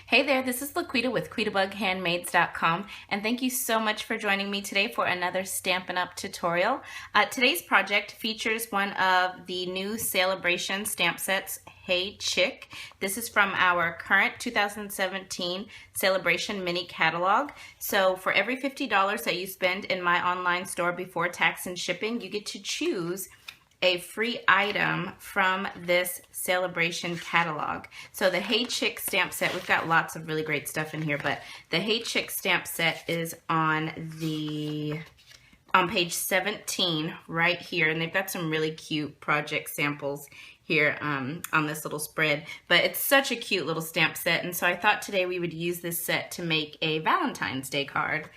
Hey there, this is LaQuita with QuitaBugHandmaids.com, and thank you so much for joining me today for another Stampin' Up! Tutorial. Today's project features one of the new Sale-A-Bration stamp sets, Hey Chick. This is from our current 2017 Sale-A-Bration mini catalog. So for every $50 that you spend in my online store before tax and shipping, you get to choose a free item from this Sale-A-Bration catalog. So the Hey Chick stamp set, we've got lots of really great stuff in here, but the Hey Chick stamp set is on page 17 right here, and they've got some really cute project samples here on this little spread, but it's such a cute little stamp set, and so I thought today we would use this set to make a Valentine's Day card.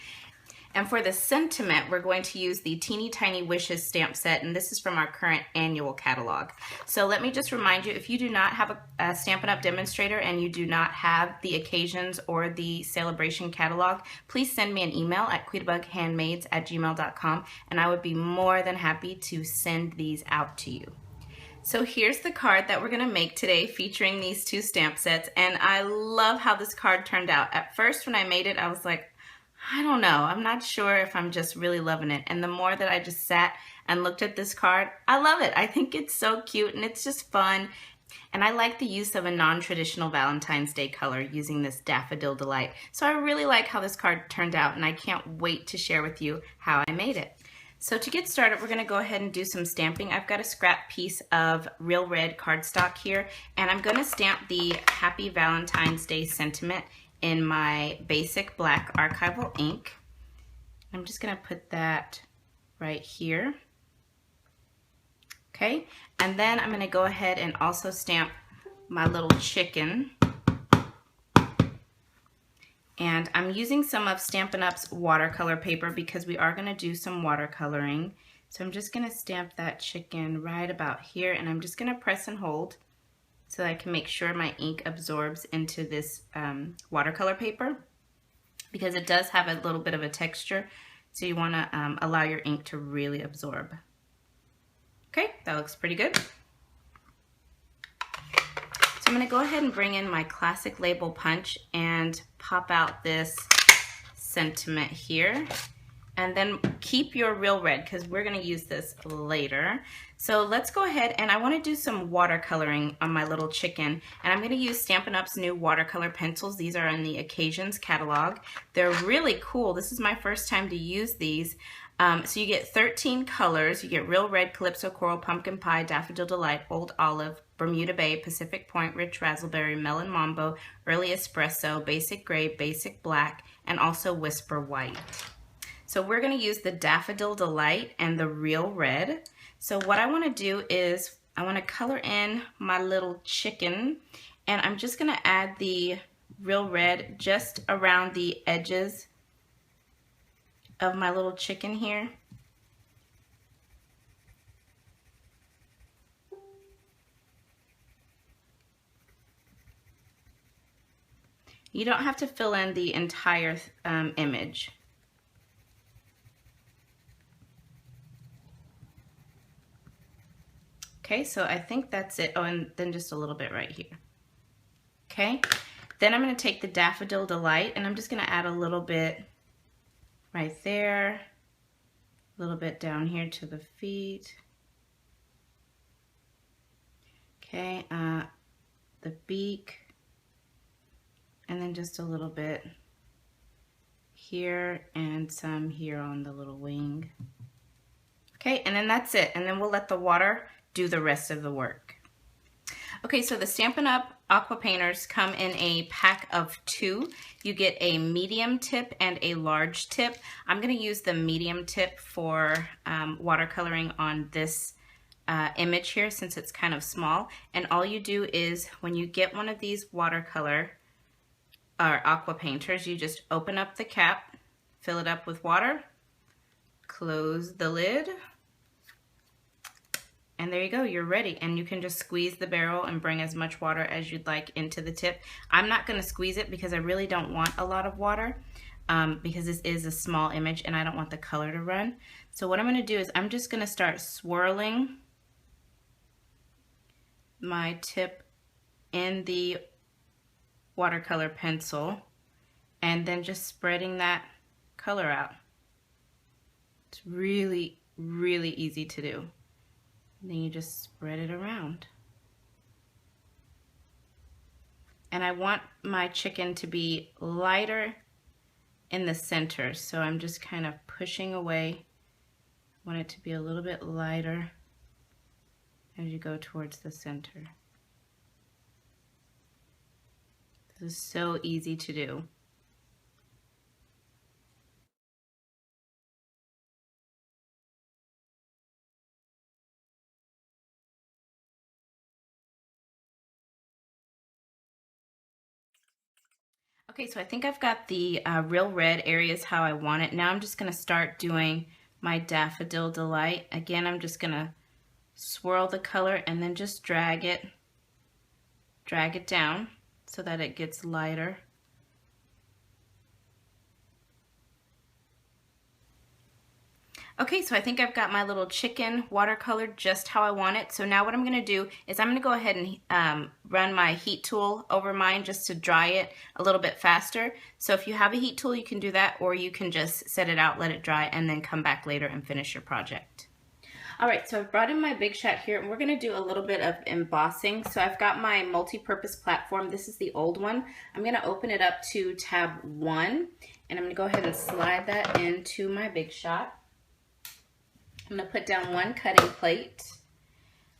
And for the sentiment, we're going to use the Teeny Tiny Wishes stamp set, and this is from our current annual catalog. So let me just remind you, if you do not have a Stampin' Up! Demonstrator and you do not have the occasions or the Sale-A-Bration catalog, please send me an email at QuitaBugHandmaids@gmail.com, and I would be more than happy to send these out to you. So here's the card that we're going to make today featuring these two stamp sets, and I love how this card turned out. At first when I made it, I was like, I don't know, I'm not sure if I'm just really loving it. And the more that I just sat and looked at this card, I love it. I think it's so cute and it's just fun. And I like the use of a non-traditional Valentine's Day color using this Daffodil Delight. So I really like how this card turned out, and I can't wait to share with you how I made it. So to get started, we're gonna go ahead and do some stamping. I've got a scrap piece of real red cardstock here, and I'm gonna stamp the Happy Valentine's Day sentiment in my basic black archival ink. I'm just gonna put that right here. Okay, and then I'm gonna go ahead and also stamp my little chicken. And I'm using some of Stampin' Up's watercolor paper because we are gonna do some watercoloring. So I'm just gonna stamp that chicken right about here, and I'm just gonna press and hold so I can make sure my ink absorbs into this watercolor paper, because it does have a little bit of a texture, so you want to allow your ink to really absorb. Okay, that looks pretty good. So I'm going to go ahead and bring in my classic label punch and pop out this sentiment here. And then keep your real red, because we're going to use this later. So let's go ahead, and I want to do some watercoloring on my little chicken. And I'm going to use Stampin' Up's new watercolor pencils. These are in the Occasions catalog. They're really cool. This is my first time to use these. So you get 13 colors. You get Real Red, Calypso Coral, Pumpkin Pie, Daffodil Delight, Old Olive, Bermuda Bay, Pacific Point, Rich Razzleberry, Melon Mambo, Early Espresso, Basic Gray, Basic Black, and also Whisper White. So we're going to use the Daffodil Delight and the Real Red. So what I want to do is I want to color in my little chicken, and I'm just going to add the Real Red just around the edges of my little chicken here. You don't have to fill in the entire image. Okay, so I think that's it. Oh, and then just a little bit right here. Okay, then I'm going to take the Daffodil Delight, and I'm just going to add a little bit right there, a little bit down here to the feet. Okay, the beak, and then just a little bit here and some here on the little wing. Okay, and then that's it, and then we'll let the water do the rest of the work. Okay, so the Stampin' Up! Aqua Painters come in a pack of 2. You get a medium tip and a large tip. I'm going to use the medium tip for watercoloring on this image here, since it's kind of small. And all you do is, when you get one of these watercolor or aqua painters, you just open up the cap, fill it up with water, close the lid, and there you go, you're ready. And you can just squeeze the barrel and bring as much water as you'd like into the tip. I'm not going to squeeze it because I really don't want a lot of water, because this is a small image and I don't want the color to run. So what I'm going to do is I'm just going to start swirling my tip in the watercolor pencil and then just spreading that color out. It's really, really easy to do. And then you just spread it around. And I want my chicken to be lighter in the center, so I'm just kind of pushing away. I want it to be a little bit lighter as you go towards the center. This is so easy to do. Okay, so I think I've got the real red areas how I want it. Now I'm just gonna start doing my Daffodil Delight. Again, I'm just gonna swirl the color and then just drag it down so that it gets lighter. Okay, so I think I've got my little chicken watercolor just how I want it. So now what I'm gonna do is I'm gonna go ahead and run my heat tool over mine just to dry it a little bit faster. So if you have a heat tool, you can do that, or you can just set it out, let it dry, and then come back later and finish your project. All right, so I've brought in my Big Shot here, and we're gonna do a little bit of embossing. So I've got my multi-purpose platform. This is the old one. I'm gonna open it up to tab 1, and I'm gonna go ahead and slide that into my Big Shot. I'm going to put down one cutting plate,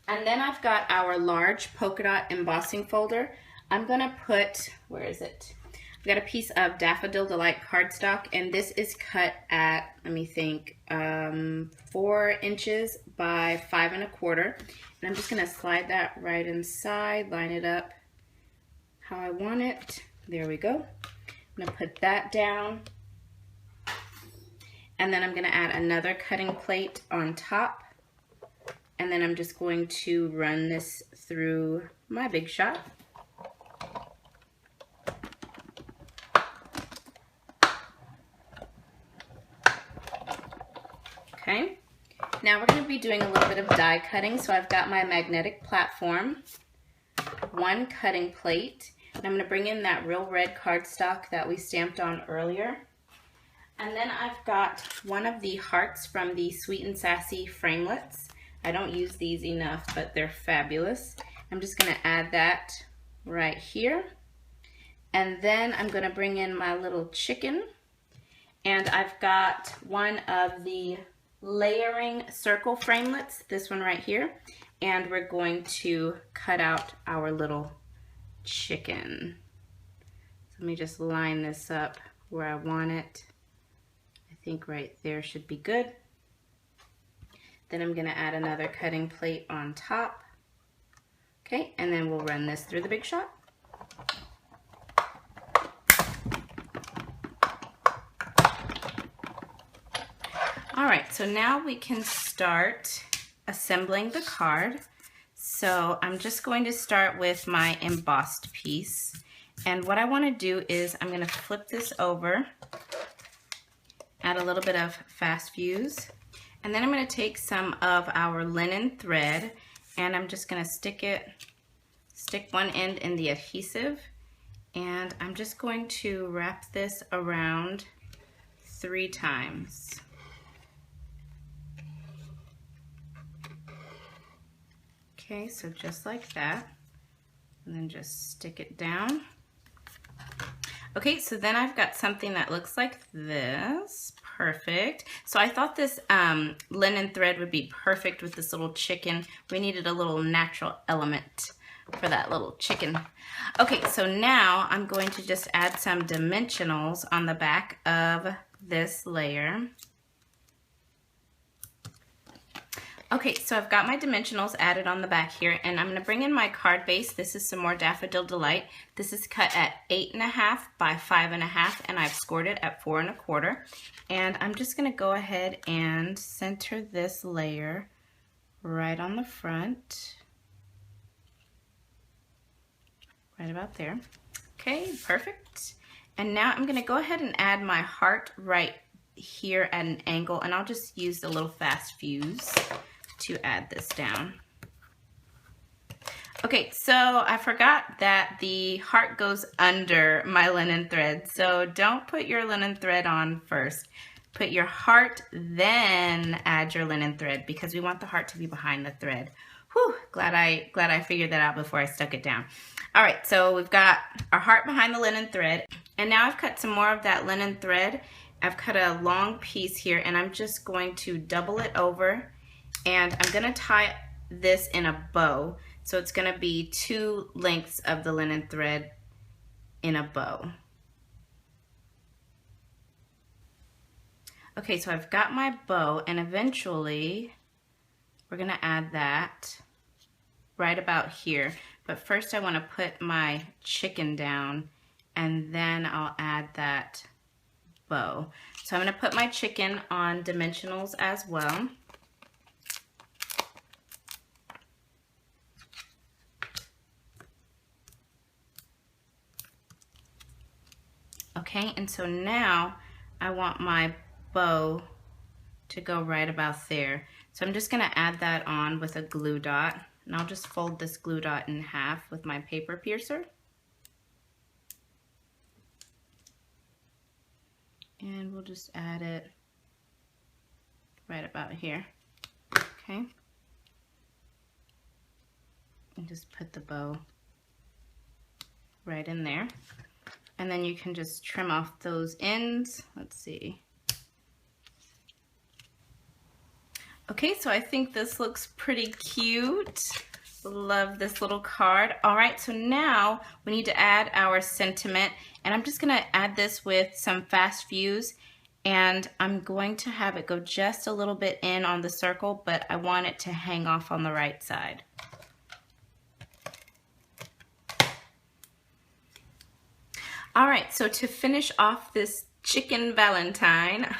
and then I've got our large polka dot embossing folder. I'm going to put, where is it? I've got a piece of Daffodil Delight cardstock, and this is cut at, let me think, 4 inches by 5 1/4. And I'm just going to slide that right inside, line it up how I want it. There we go. I'm going to put that down. And then I'm going to add another cutting plate on top. And then I'm just going to run this through my Big Shot. Okay. Now we're going to be doing a little bit of die cutting. So I've got my magnetic platform, one cutting plate, and I'm going to bring in that real red cardstock that we stamped on earlier. And then I've got one of the hearts from the Sweet and Sassy framelits. I don't use these enough, but they're fabulous. I'm just going to add that right here. And then I'm going to bring in my little chicken. And I've got one of the layering circle framelits, this one right here. And we're going to cut out our little chicken. So let me just line this up where I want it. I think right there should be good. Then I'm going to add another cutting plate on top. Okay, and then we'll run this through the Big Shot. All right, so now we can start assembling the card. So I'm just going to start with my embossed piece. And what I want to do is I'm going to flip this over, add a little bit of fast fuse, and then I'm going to take some of our linen thread and I'm just going to stick one end in the adhesive, and I'm just going to wrap this around 3 times. Okay, so just like that, and then just stick it down. Okay, so then I've got something that looks like this. Perfect. So I thought this linen thread would be perfect with this little chicken. We needed a little natural element for that little chicken. Okay, so now I'm going to just add some dimensionals on the back of this layer. Okay, so I've got my dimensionals added on the back here, and I'm going to bring in my card base. This is some more Daffodil Delight. This is cut at 8 1/2 by 5 1/2, and I've scored it at 4 1/4. And I'm just going to go ahead and center this layer right on the front, right about there. Okay, perfect. And now I'm going to go ahead and add my heart right here at an angle, and I'll just use a little fast fuse to add this down. Okay, so I forgot that the heart goes under my linen thread. So don't put your linen thread on first. Put your heart, then add your linen thread because we want the heart to be behind the thread. Whew, glad I figured that out before I stuck it down. All right, so we've got our heart behind the linen thread. And now I've cut some more of that linen thread. I've cut a long piece here and I'm just going to double it over and I'm gonna tie this in a bow. So it's gonna be 2 lengths of the linen thread in a bow. Okay, so I've got my bow and eventually we're gonna add that right about here. But first I wanna put my chicken down and then I'll add that bow. So I'm gonna put my chicken on dimensionals as well. Okay, and so now I want my bow to go right about there. So I'm just gonna add that on with a glue dot, and I'll just fold this glue dot in half with my paper piercer. And we'll just add it right about here, okay? And just put the bow right in there. And then you can just trim off those ends. Let's see. Okay, so I think this looks pretty cute. Love this little card. All right, so now we need to add our sentiment, and I'm just gonna add this with some fast fuse, and I'm going to have it go just a little bit in on the circle, but I want it to hang off on the right side. All right, so to finish off this chicken Valentine,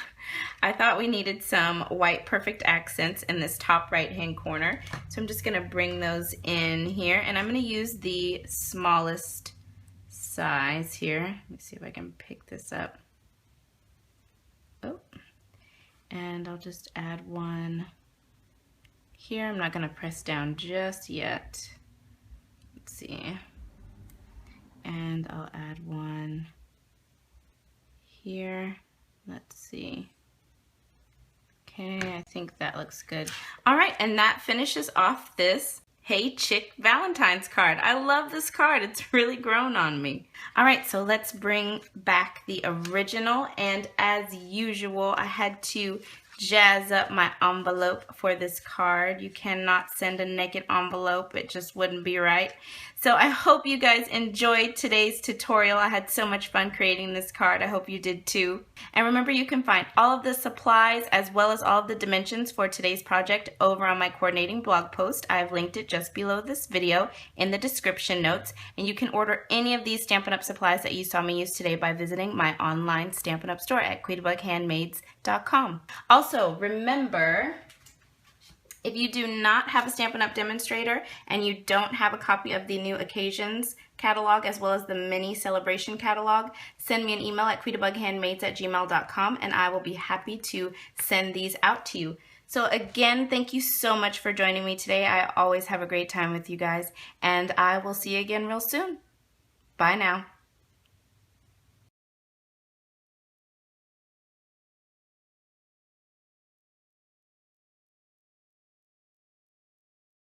I thought we needed some white perfect accents in this top right hand corner. So I'm just gonna bring those in here and I'm gonna use the smallest size here. Let me see if I can pick this up. Oh, and I'll just add one here. I'm not gonna press down just yet. Let's see. And I'll add one here. Let's see. Okay, I think that looks good. All right, and that finishes off this Hey Chick Valentine's card. I love this card. It's really grown on me. All right, so let's bring back the original. And as usual, I had to jazz up my envelope for this card. You cannot send a naked envelope. It just wouldn't be right. So I hope you guys enjoyed today's tutorial. I had so much fun creating this card. I hope you did too. And remember, you can find all of the supplies as well as all of the dimensions for today's project over on my coordinating blog post. I've linked it just below this video in the description notes. And you can order any of these Stampin' Up! Supplies that you saw me use today by visiting my online Stampin' Up! Store at QuitaBugHandmaids.com. Also, remember, if you do not have a Stampin' Up! Demonstrator and you don't have a copy of the New Occasions catalog as well as the mini Sale-A-Bration catalog, send me an email at QuitaBugHandmaids@gmail.com and I will be happy to send these out to you. So again, thank you so much for joining me today. I always have a great time with you guys and I will see you again real soon. Bye now.